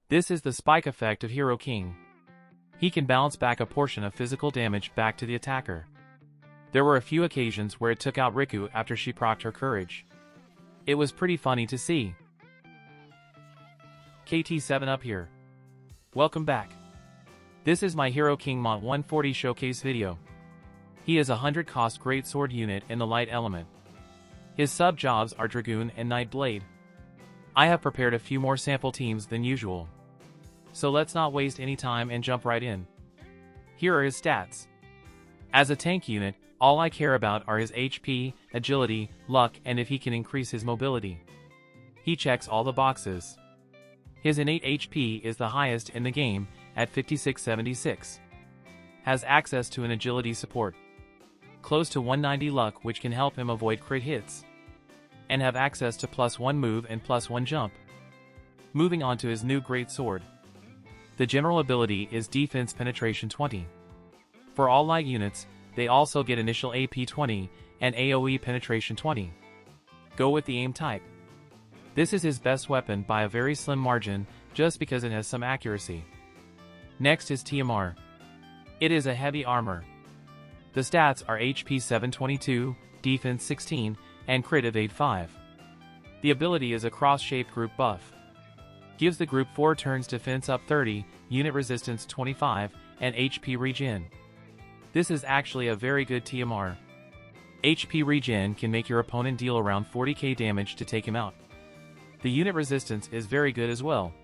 This is the spike effect of Hero King. He can bounce back a portion of physical damage back to the attacker. There were a few occasions where it took out Rikku after she procced her courage. It was pretty funny to see. KT7 up here. Welcome back. This is my Hero King Mont 140 showcase video. He is a 100 cost greatsword unit in the light element. His sub-jobs are Dragoon and Nightblade. I have prepared a few more sample teams than usual. So let's not waste any time and jump right in. Here are his stats. As a tank unit, all I care about are his HP, agility, luck, and if he can increase his mobility. He checks all the boxes. His innate HP is the highest in the game, at 5676. Has access to an agility support. Close to 190 luck, which can help him avoid crit hits. And have access to +1 move and +1 jump. Moving on to his new great sword. The general ability is Defense Penetration 20. For all light units, they also get initial AP 20 and AoE Penetration 20. Go with the aim type. This is his best weapon by a very slim margin, just because it has some accuracy. Next is TMR. It is a heavy armor. The stats are HP 722, Defense 16, and Crit Evade 5. The ability is a cross-shaped group buff. Gives the group 4 turns defense up 30, unit resistance 25, and HP regen. This is actually a very good TMR. HP regen can make your opponent deal around 40k damage to take him out. The unit resistance is very good as well.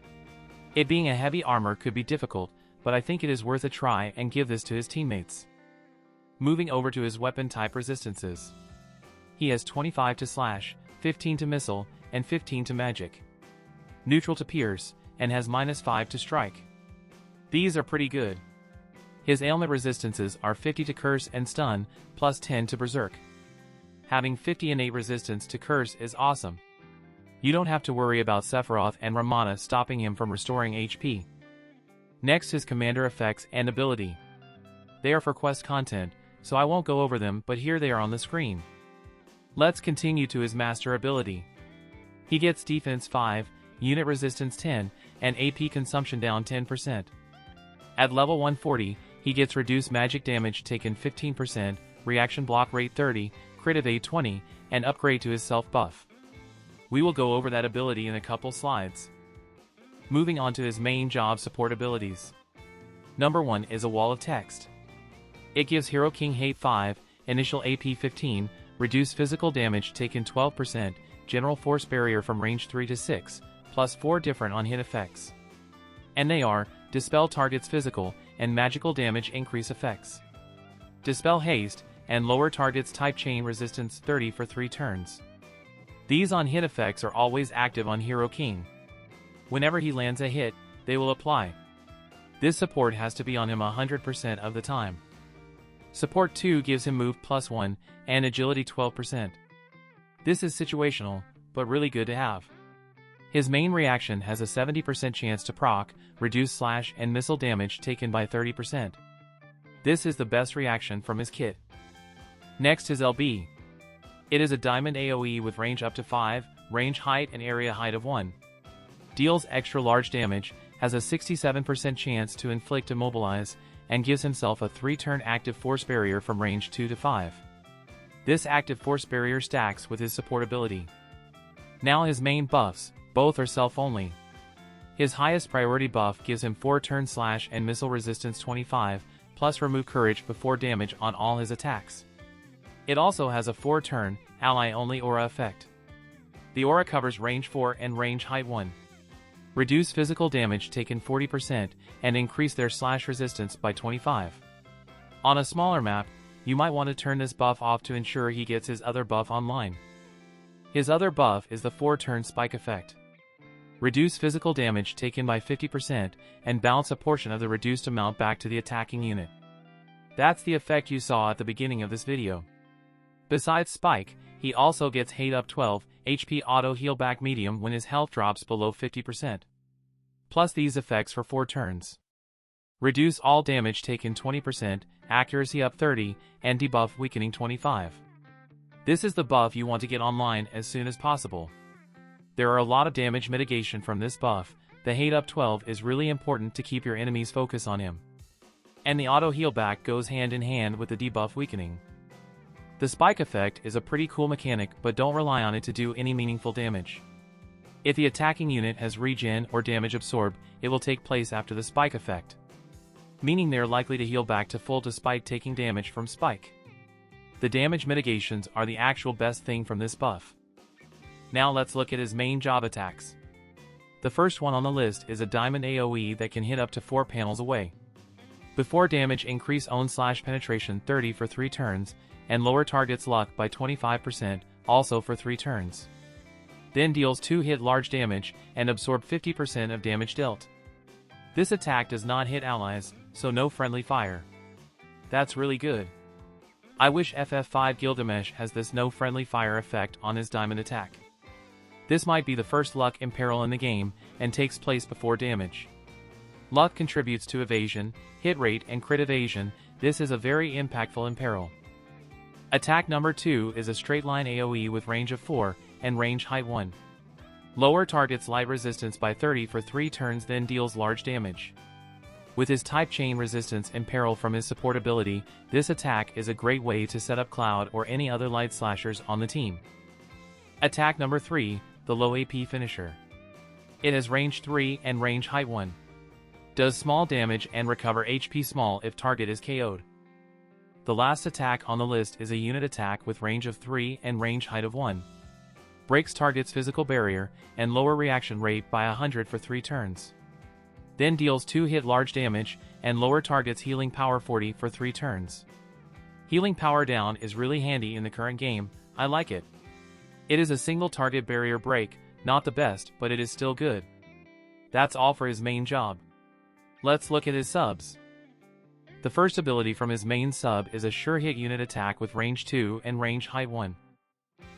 It being a heavy armor could be difficult, but I think it is worth a try and give this to his teammates. Moving over to his weapon type resistances. He has 25 to slash, 15 to missile, and 15 to magic. Neutral to pierce, and has -5 to strike. These are pretty good. His ailment resistances are 50 to curse and stun, +10 to berserk. Having 50 innate resistance to curse is awesome. You don't have to worry about Sephiroth and Ramada stopping him from restoring HP. Next, his commander effects and ability. They are for quest content, so I won't go over them, but here they are on the screen. Let's continue to his master ability. He gets defense 5, unit resistance 10, and AP consumption down 10%. At level 140, he gets reduced magic damage taken 15%, reaction block rate 30, crit evade 20, and upgrade to his self buff. We will go over that ability in a couple slides. Moving on to his main job support abilities. Number 1 is a wall of text. It gives Hero King Hate 5, initial AP 15, reduced physical damage taken 12%, general force barrier from range 3 to 6, plus 4 different on-hit effects. And they are, Dispel target's physical and magical damage increase effects. Dispel haste, and lower target's type chain resistance 30 for 3 turns. These on-hit effects are always active on Hero King. Whenever he lands a hit, they will apply. This support has to be on him 100% of the time. Support 2 gives him move +1, and agility 12%. This is situational, but really good to have. His main reaction has a 70% chance to proc, reduce slash and missile damage taken by 30%. This is the best reaction from his kit. Next is LB. It is a diamond AoE with range up to 5, range height and area height of 1. Deals extra large damage, has a 67% chance to inflict immobilize, and gives himself a 3-turn active force barrier from range 2 to 5. This active force barrier stacks with his support ability. Now his main buffs. Both are self-only. His highest priority buff gives him 4-turn slash and missile resistance 25, plus remove courage before damage on all his attacks. It also has a 4-turn, ally-only aura effect. The aura covers range 4 and range height 1. Reduce physical damage taken 40% and increase their slash resistance by 25. On a smaller map, you might want to turn this buff off to ensure he gets his other buff online. His other buff is the 4-turn spike effect. Reduce physical damage taken by 50% and bounce a portion of the reduced amount back to the attacking unit. That's the effect you saw at the beginning of this video. Besides spike, he also gets hate up 12, HP auto heal back medium when his health drops below 50%. Plus these effects for 4 turns. Reduce all damage taken 20%, accuracy up 30, and debuff weakening 25. This is the buff you want to get online as soon as possible. There are a lot of damage mitigation from this buff, the hate up 12 is really important to keep your enemies focus on him. And the auto heal back goes hand in hand with the debuff weakening. The spike effect is a pretty cool mechanic, but don't rely on it to do any meaningful damage. If the attacking unit has regen or damage absorb, it will take place after the spike effect, meaning they're likely to heal back to full despite taking damage from spike. The damage mitigations are the actual best thing from this buff. Now let's look at his main job attacks. The first one on the list is a diamond AoE that can hit up to 4 panels away. Before damage, increase own/penetration 30 for 3 turns, and lower target's luck by 25%, also for 3 turns. Then deals 2 hit large damage, and absorb 50% of damage dealt. This attack does not hit allies, so no friendly fire. That's really good. I wish FF5 Gilgamesh has this no friendly fire effect on his diamond attack. This might be the first luck imperil in the game, and takes place before damage. Luck contributes to evasion, hit rate, and crit evasion. This is a very impactful imperil. Attack number 2 is a straight line AoE with range of 4, and range height 1. Lower target's light resistance by 30 for 3 turns, then deals large damage. With his type chain resistance imperil from his support ability, this attack is a great way to set up Cloud or any other light slashers on the team. Attack number 3, the low AP finisher. It has range 3 and range height 1. Does small damage and recover HP small if target is KO'd. The last attack on the list is a unit attack with range of 3 and range height of 1. Breaks target's physical barrier, and lower reaction rate by 100 for 3 turns. Then deals 2 hit large damage, and lower target's healing power 40 for 3 turns. Healing power down is really handy in the current game, I like it. It is a single target barrier break, not the best, but it is still good. That's all for his main job. Let's look at his subs. The first ability from his main sub is a sure hit unit attack with range 2 and range height 1.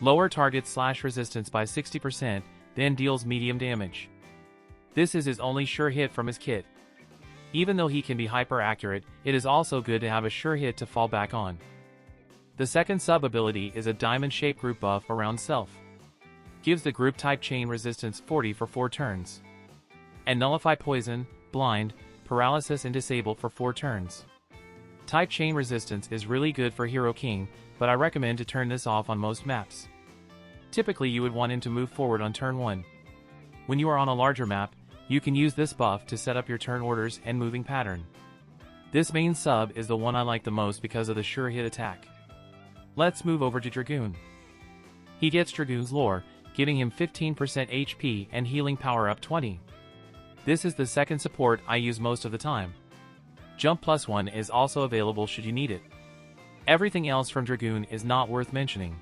Lower target slash resistance by 60%, then deals medium damage. This is his only sure hit from his kit. Even though he can be hyper accurate, it is also good to have a sure hit to fall back on. The second sub ability is a diamond shape group buff around self. Gives the group type chain resistance 40 for 4 turns. And nullify poison, blind, paralysis, and disable for 4 turns. Type chain resistance is really good for Hero King, but I recommend to turn this off on most maps. Typically you would want him to move forward on turn 1. When you are on a larger map, you can use this buff to set up your turn orders and moving pattern. This main sub is the one I like the most because of the sure hit attack. Let's move over to Dragoon. He gets Dragoon's lore, giving him 15% HP and healing power up 20. This is the second support I use most of the time. Jump +1 is also available should you need it. Everything else from Dragoon is not worth mentioning.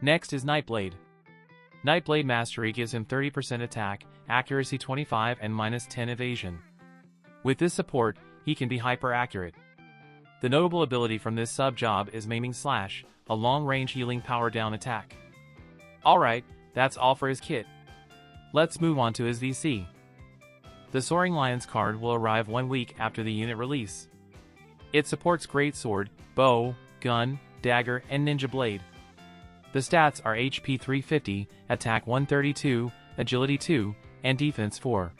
Next is Nightblade. Nightblade Mastery gives him 30% attack, accuracy 25, and -10 evasion. With this support, he can be hyper accurate. The notable ability from this sub job is Maiming Slash, a long-range healing power down attack. Alright, that's all for his kit. Let's move on to his VC. The Soaring Lions card will arrive 1 week after the unit release. It supports Greatsword, Bow, Gun, Dagger, and Ninja Blade. The stats are HP 350, Attack 132, Agility 2, and Defense 4.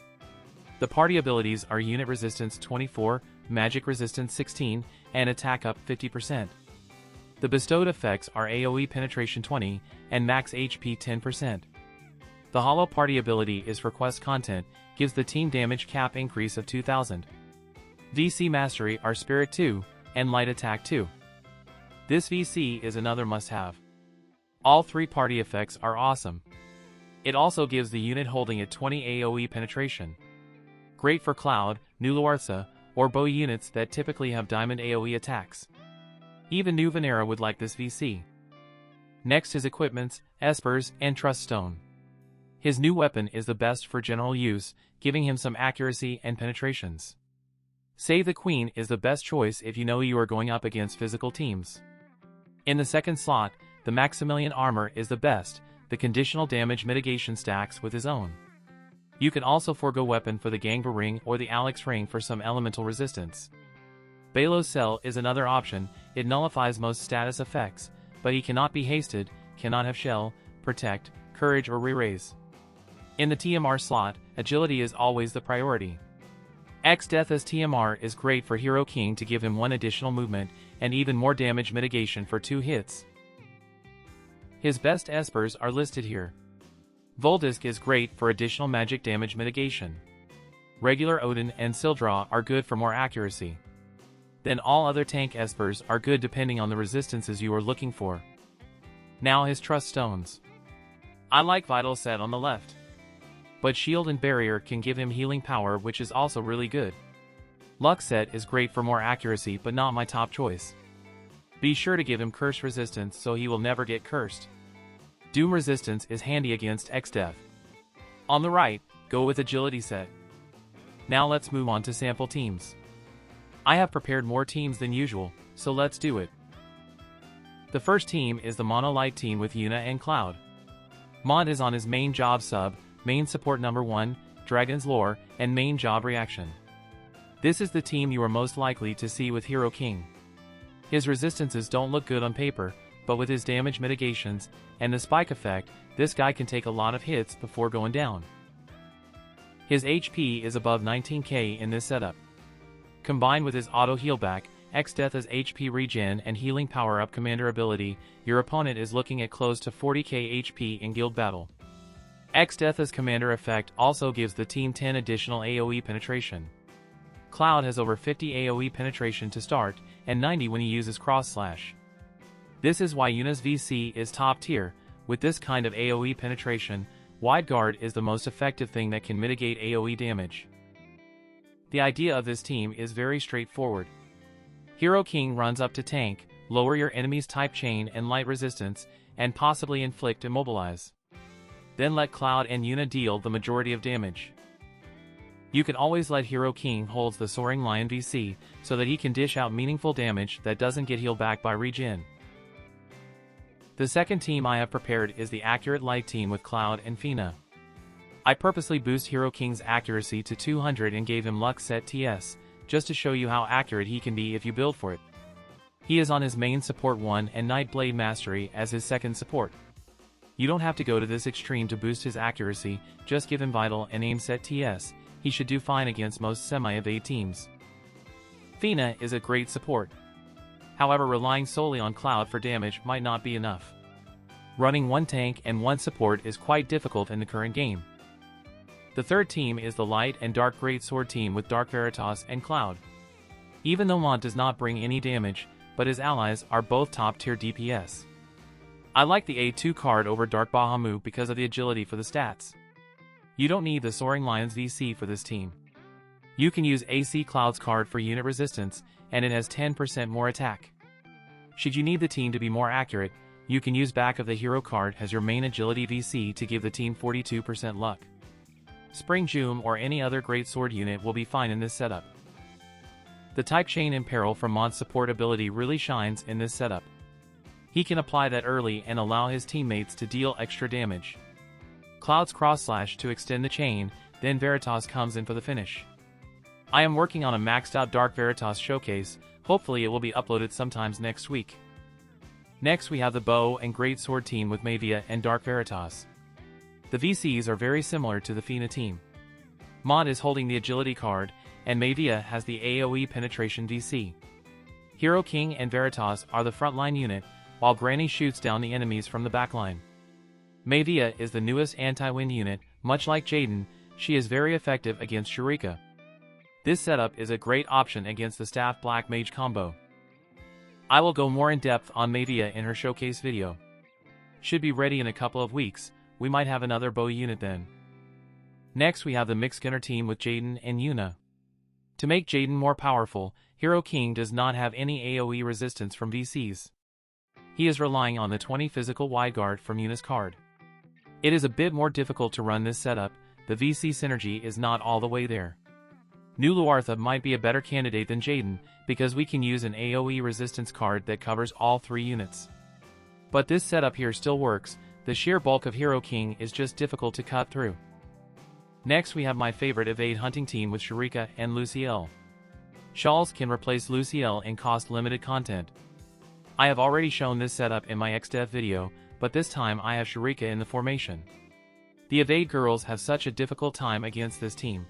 The party abilities are Unit Resistance 24, Magic Resistance 16, and Attack up 50%. The bestowed effects are AoE Penetration 20, and Max HP 10%. The Hollow Party ability is for quest content, gives the team damage cap increase of 2000. VC Mastery are Spirit 2, and Light Attack 2. This VC is another must-have. All 3 party effects are awesome. It also gives the unit holding it 20 AoE penetration. Great for Cloud, Nuluartha, or Bow units that typically have diamond AoE attacks. Even New Venera would like this VC. Next is Equipments, Espers, and Truststone. His new weapon is the best for general use, giving him some accuracy and penetrations. Save the Queen is the best choice if you know you are going up against physical teams. In the second slot, the Maximilian Armor is the best, the conditional damage mitigation stacks with his own. You can also forgo weapon for the Gangba Ring or the Alex Ring for some elemental resistance. Belos Cell is another option, it nullifies most status effects, but he cannot be hasted, cannot have Shell, Protect, Courage or Re-Raise. In the TMR slot, agility is always the priority. Exdeath as TMR is great for Hero King to give him 1 additional movement and even more damage mitigation for 2 hits. His best Espers are listed here. Voldisk is great for additional magic damage mitigation. Regular Odin and Sildra are good for more accuracy. Then all other tank Espers are good depending on the resistances you are looking for. Now his Truststones. I like Vital Set on the left. But Shield and Barrier can give him healing power, which is also really good. Luck Set is great for more accuracy but not my top choice. Be sure to give him Curse Resistance so he will never get cursed. Doom Resistance is handy against Exdeath. On the right, go with Agility Set. Now let's move on to sample teams. I have prepared more teams than usual, so let's do it. The first team is the Monolite team with Yuna and Cloud. Mont is on his main job sub, main support number 1, Dragon's Lore, and main job reaction. This is the team you are most likely to see with Hero King. His resistances don't look good on paper, but with his damage mitigations and the spike effect, this guy can take a lot of hits before going down. His HP is above 19k in this setup. Combined with his auto healback, Exdeath's HP regen and healing power up commander ability, your opponent is looking at close to 40k HP in guild battle. Exdeath's commander effect also gives the team 10 additional AoE penetration. Cloud has over 50 AoE penetration to start, and 90 when he uses Cross Slash. This is why Yuna's VC is top tier. With this kind of AoE penetration, Wide Guard is the most effective thing that can mitigate AoE damage. The idea of this team is very straightforward. Hero King runs up to tank, lower your enemy's type chain and light resistance, and possibly inflict immobilize. Then let Cloud and Yuna deal the majority of damage. You can always let Hero King hold the Soaring Lion VC so that he can dish out meaningful damage that doesn't get healed back by regen. The second team I have prepared is the Accurate Light team with Cloud and Fina. I purposely boost Hero King's accuracy to 200 and gave him Luck Set TS, just to show you how accurate he can be if you build for it. He is on his main support 1 and Nightblade Mastery as his second support. You don't have to go to this extreme to boost his accuracy, just give him Vital and Aim Set TS, he should do fine against most semi-evade teams. Fina is a great support. However, relying solely on Cloud for damage might not be enough. Running 1 tank and 1 support is quite difficult in the current game. The third team is the Light and Dark Greatsword team with Dark Veritas and Cloud. Even though Mont does not bring any damage, but his allies are both top tier DPS. I like the A2 card over Dark Bahamut because of the agility for the stats. You don't need the Soaring Lions VC for this team. You can use AC Cloud's card for unit resistance, and it has 10% more attack. Should you need the team to be more accurate, you can use back of the hero card as your main agility VC to give the team 42% luck. Spring Joom or any other greatsword unit will be fine in this setup. The Type Chain Imperil from Mont's support ability really shines in this setup. He can apply that early and allow his teammates to deal extra damage. Cloud's Cross Slash to extend the chain, then Veritas comes in for the finish. I am working on a maxed out Dark Veritas showcase, hopefully it will be uploaded sometimes next week. Next we have the Bow and Greatsword team with Mavia and Dark Veritas. The VCs are very similar to the Fina team. Mont is holding the Agility card, and Mavia has the AoE Penetration VC. Hero King and Veritas are the frontline unit, while Granny shoots down the enemies from the backline. Mavia is the newest anti-wind unit, much like Jaden, she is very effective against Shurecca. This setup is a great option against the Staff Black Mage combo. I will go more in depth on Mavia in her showcase video. Should be ready in a couple of weeks, we might have another bow unit then. Next we have the Mixed Gunner team with Jaden and Yuna. To make Jaden more powerful, Hero King does not have any AoE resistance from VCs. He is relying on the 20 physical wide guard from Yuna's card. It is a bit more difficult to run this setup, the VC synergy is not all the way there. New Luartha might be a better candidate than Jaden, because we can use an AoE resistance card that covers all 3 units. But this setup here still works, the sheer bulk of Hero King is just difficult to cut through. Next we have my favorite evade hunting team with Shurecca and Lucielle. Shawls can replace Lucielle in cost limited content. I have already shown this setup in my Exdeath video, but this time I have Shurecca in the formation. The Evade girls have such a difficult time against this team.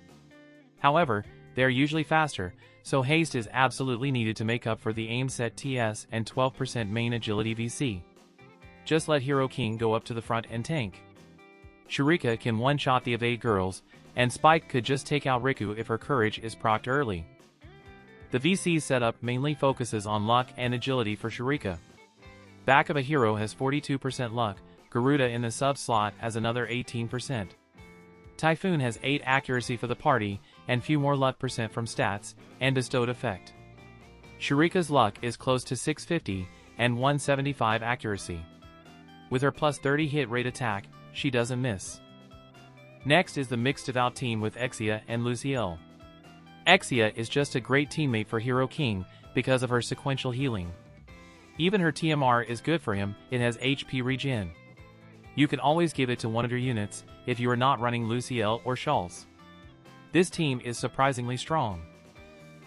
However, they are usually faster, so haste is absolutely needed to make up for the aim set TS and 12% main agility VC. Just let Hero King go up to the front and tank. Shurecca can one-shot the Evade girls, and Spike could just take out Rikku if her courage is procced early. The VC setup mainly focuses on luck and agility for Shurecca. Back of a hero has 42% luck, Garuda in the sub-slot has another 18%. Typhoon has 8 accuracy for the party, and few more luck percent from stats, and bestowed effect. Shurecca's luck is close to 650, and 175 accuracy. With her plus 30 hit rate attack, she doesn't miss. Next is the mixed devout team with Exdeath and Lucielle. Exdeath is just a great teammate for Hero King because of her sequential healing. Even her TMR is good for him, it has HP regen. You can always give it to one of your units if you are not running Lucielle or Shawls. This team is surprisingly strong.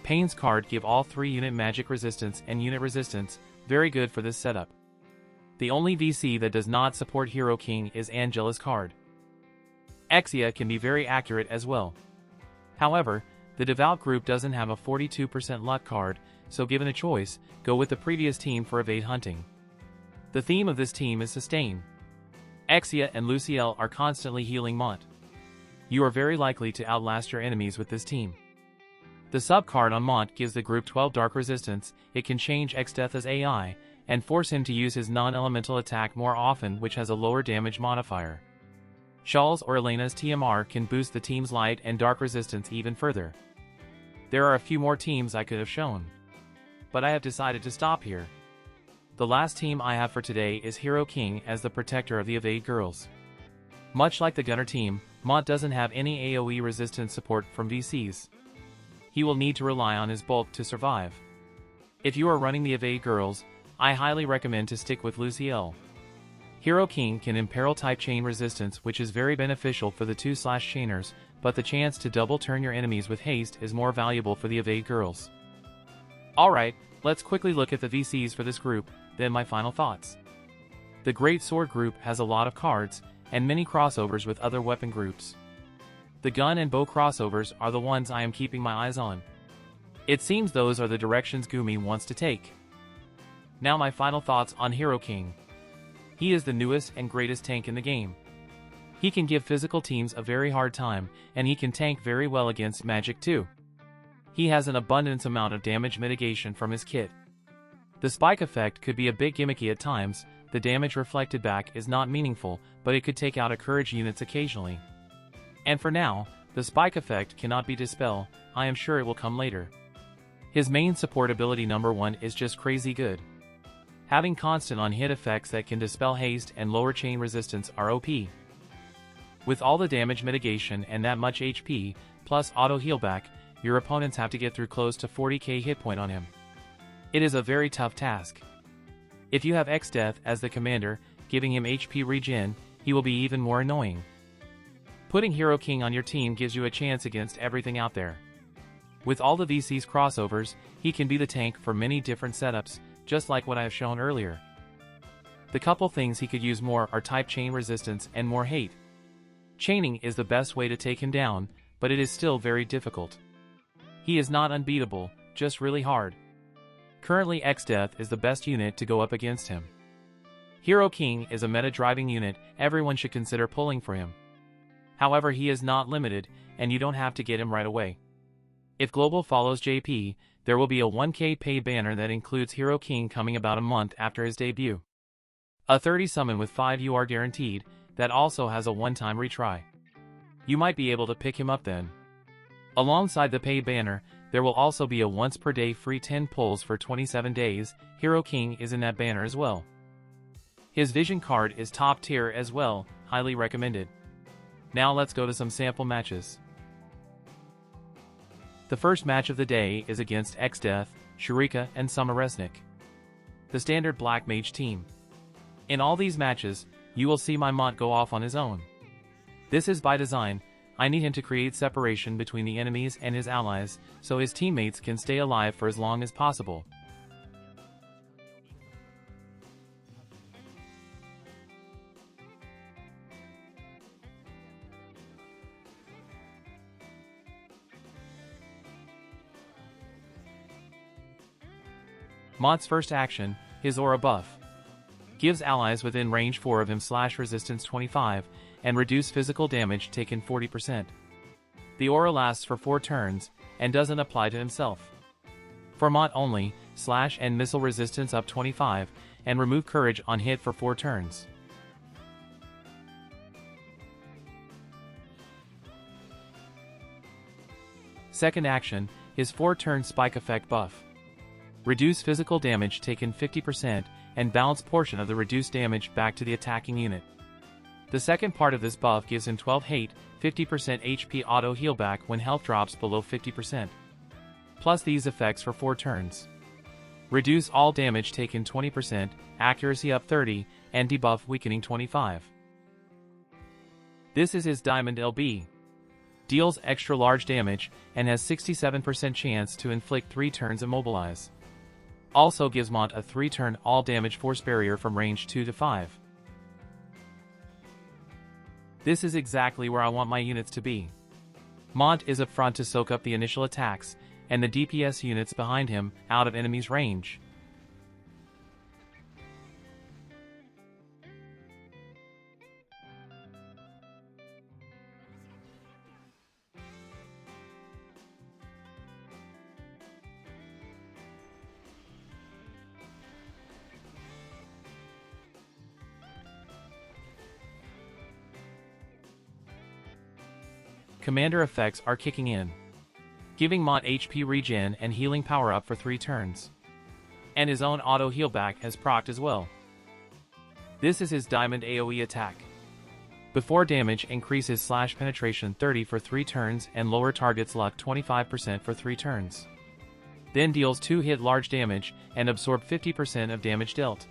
Paine's card give all 3 unit magic resistance and unit resistance, very good for this setup. The only VC that does not support Hero King is Angela's card. Exdeath can be very accurate as well. However, the devout group doesn't have a 42% luck card, so given a choice, go with the previous team for evade hunting. The theme of this team is sustain. Exdeath and Lucielle are constantly healing Mont. You are very likely to outlast your enemies with this team. The sub card on Mont gives the group 12 dark resistance, it can change Exdeath as AI, and force him to use his non-elemental attack more often, which has a lower damage modifier. Shawls or Elena's TMR can boost the team's light and dark resistance even further. There are a few more teams I could have shown, but I have decided to stop here. The last team I have for today is Hero King as the protector of the Evade girls. Much like the Gunner team, Mont doesn't have any AoE resistance support from VCs. He will need to rely on his bulk to survive. If you are running the Evade girls, I highly recommend to stick with Lucielle. Hero King can imperil type chain resistance, which is very beneficial for the 2/chainers, but the chance to double turn your enemies with haste is more valuable for the Evade girls. Alright, let's quickly look at the VCs for this group, then my final thoughts. The Great Sword group has a lot of cards, and many crossovers with other weapon groups. The gun and bow crossovers are the ones I am keeping my eyes on. It seems those are the directions Gumi wants to take. Now my final thoughts on Hero King. He is the newest and greatest tank in the game. He can give physical teams a very hard time, and he can tank very well against magic too. He has an abundance amount of damage mitigation from his kit. The spike effect could be a bit gimmicky at times, the damage reflected back is not meaningful, but it could take out a courage units occasionally. And for now, the spike effect cannot be dispelled, I am sure it will come later. His main support ability number 1 is just crazy good. Having constant on-hit effects that can dispel haste and lower chain resistance are OP. With all the damage mitigation and that much HP, plus auto healback, your opponents have to get through close to 40k hit point on him. It is a very tough task. If you have Exdeath as the commander, giving him HP regen, he will be even more annoying. Putting Hero King on your team gives you a chance against everything out there. With all the VC's crossovers, he can be the tank for many different setups, just like what I have shown earlier. The couple things he could use more are type chain resistance and more hate. Chaining is the best way to take him down, but it is still very difficult. He is not unbeatable, just really hard. Currently Exdeath is the best unit to go up against him. Hero King is a meta-driving unit, everyone should consider pulling for him. However, he is not limited, and you don't have to get him right away. If Global follows JP, there will be a 1k paid banner that includes Hero King coming about a month after his debut. A 30 summon with 5 UR guaranteed, that also has a one-time retry. You might be able to pick him up then. Alongside the paid banner, there will also be a once per day free 10 pulls for 27 days, Hero King is in that banner as well. His vision card is top tier as well, highly recommended. Now let's go to some sample matches. The first match of the day is against Exdeath, Shurecca, and SummerGlaciela, the standard Black Mage team. In all these matches, you will see my Mont go off on his own. This is by design. I need him to create separation between the enemies and his allies, so his teammates can stay alive for as long as possible. Mont's first action, his aura buff. Gives allies within range 4 of him / resistance 25, and reduce physical damage taken 40%. The aura lasts for 4 turns, and doesn't apply to himself. For Mont only, slash and missile resistance up 25, and remove courage on hit for 4 turns. Second action, his 4-turn spike effect buff. Reduce physical damage taken 50%, and balance portion of the reduced damage back to the attacking unit. The second part of this buff gives him 12 hate, 50% HP auto heal back when health drops below 50%. Plus these effects for 4 turns. Reduce all damage taken 20%, accuracy up 30, and debuff weakening 25. This is his Diamond LB. Deals extra large damage, and has 67% chance to inflict 3 turns immobilize. Also gives Mont a 3-turn all damage force barrier from range 2 to 5. This is exactly where I want my units to be. Mont is up front to soak up the initial attacks, and the DPS units behind him out of enemies' range. Commander effects are kicking in, giving Mont HP regen and healing power up for 3 turns. And his own auto heal back has procced as well. This is his Diamond AoE attack. Before damage increases / penetration 30 for 3 turns and lower target's luck 25% for 3 turns. Then deals 2 hit large damage and absorb 50% of damage dealt.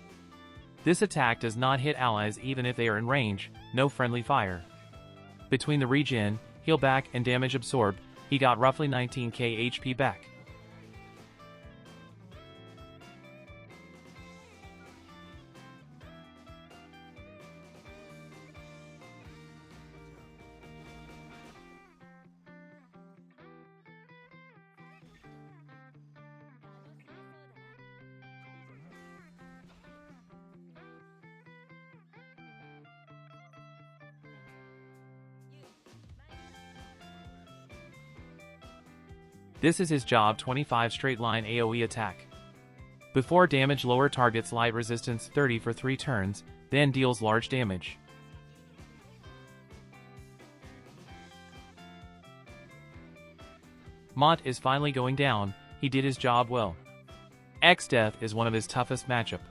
This attack does not hit allies even if they are in range, no friendly fire. Between the regen, heal back, and damage absorbed, he got roughly 19k HP back. This is his job 25 straight line AoE attack. Before damage lower targets light resistance 30 for 3 turns, then deals large damage. Mont is finally going down, he did his job well. Exdeath is one of his toughest matchup.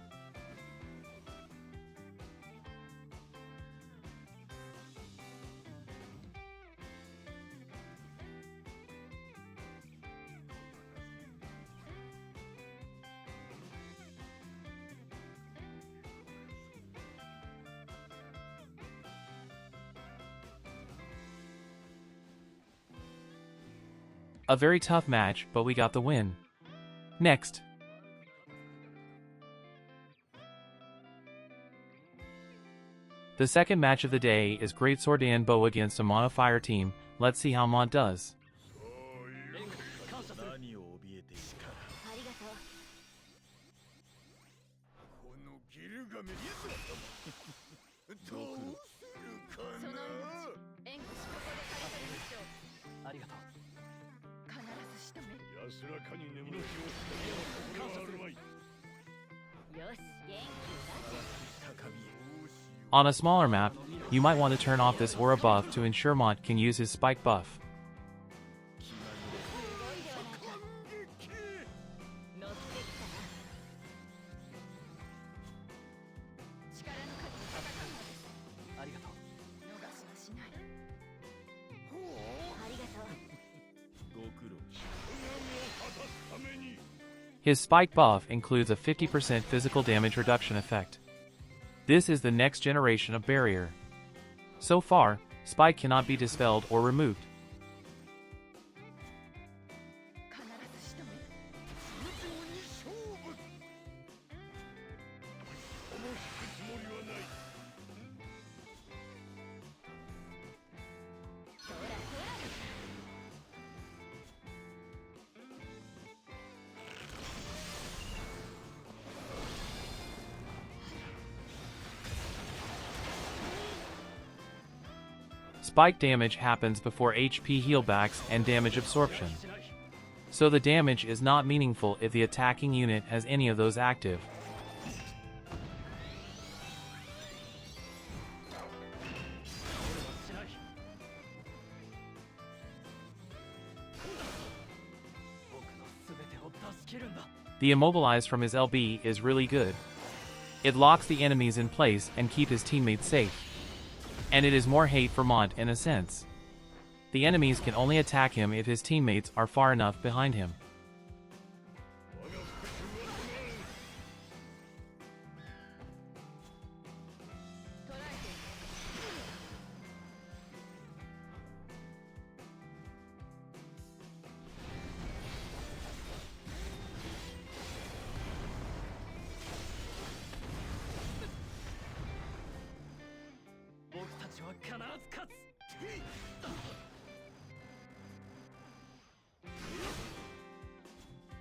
A very tough match, but we got the win. Next. The second match of the day is Greatsword and Bow against a mono fire team. Let's see how Mont does. On a smaller map, you might want to turn off this aura buff to ensure Mont can use his spike buff. His spike buff includes a 50% physical damage reduction effect. This is the next generation of barrier. So far, spike cannot be dispelled or removed. Spike damage happens before HP healbacks and damage absorption. So the damage is not meaningful if the attacking unit has any of those active. The immobilize from his LB is really good. It locks the enemies in place and keep his teammates safe. And it is more hate for Mont in a sense. The enemies can only attack him if his teammates are far enough behind him.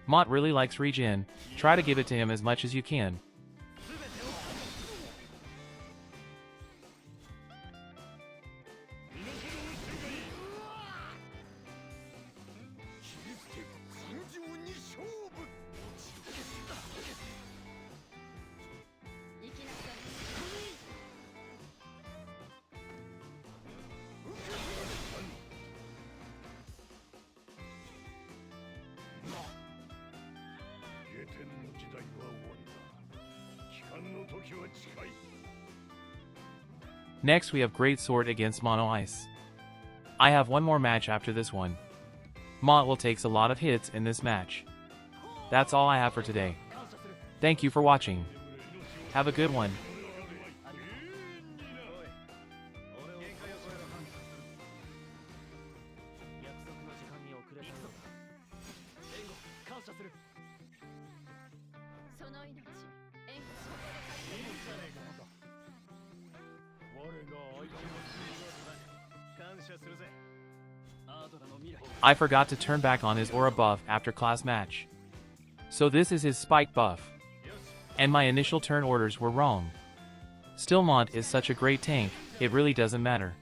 Mont really likes regen, try to give it to him as much as you can. Next we have Great Sword against Mono Ice. I have one more match after this one. Mont will take a lot of hits in this match. That's all I have for today. Thank you for watching. Have a good one. I forgot to turn back on his aura buff after class match. So this is his spike buff. And my initial turn orders were wrong. Still, Mont is such a great tank, it really doesn't matter.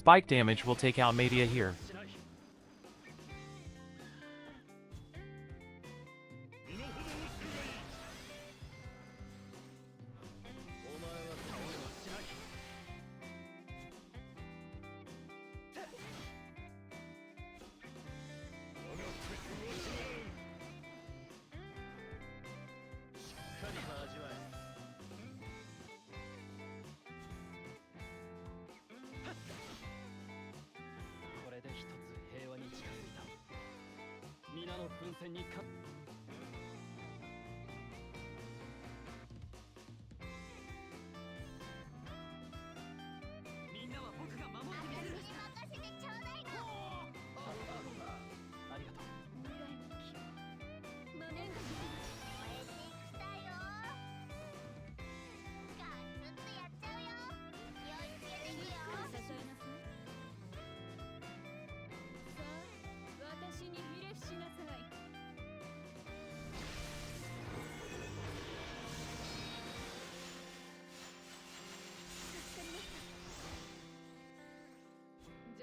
Spike damage will take out Media here.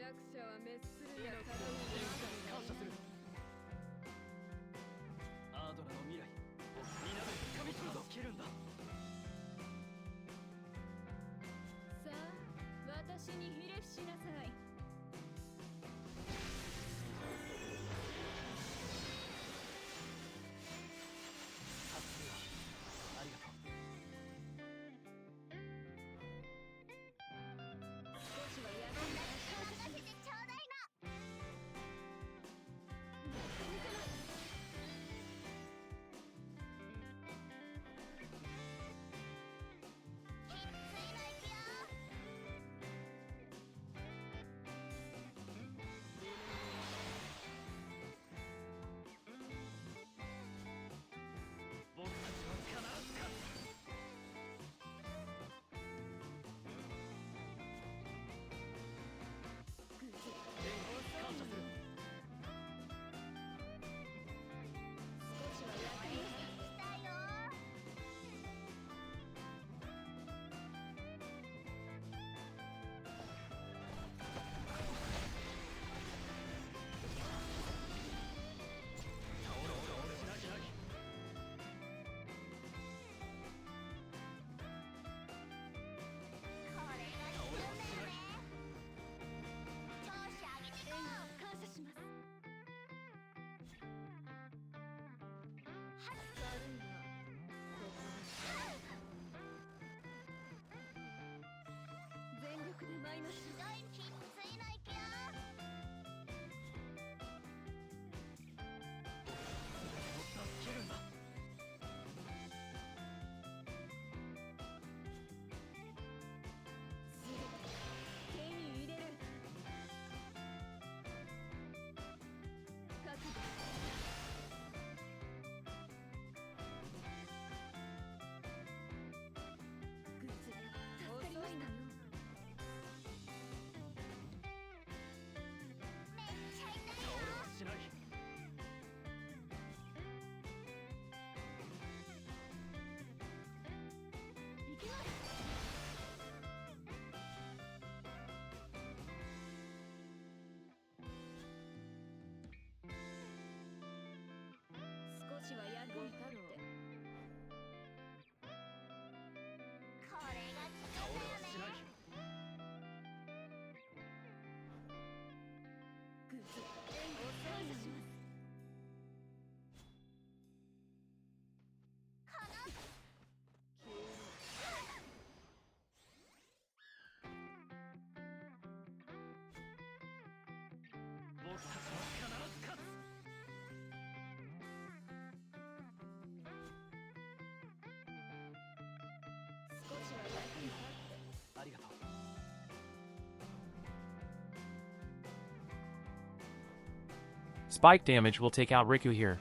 者は滅するが感謝する。アードラの未来を皆で掴み取るぞ。切るんだ。さあ私にひれ伏しなさい。さすが。ありがとう。少しはやるんだ。させてちょうだいな。きついのいくよ。僕たちは必ず勝つ。感謝する。少しは役に立つ。来たよ。しなきなき。これが必要だよね。調子上げてこう。感謝します。はっ。悪いな。ここで全力で舞います。ひどいきついのいくよ。切るんだ。すぐ手に入れる。覚悟。グッズ助かりましたよ。めっちゃ痛いよ。しない。行きます。少しは役に立って。これが必要だよしない。ね。グッズ感謝します。この急に僕たちは必ず勝つ。少しは役に立って。ありがとう。Spike damage will take out Rikku here.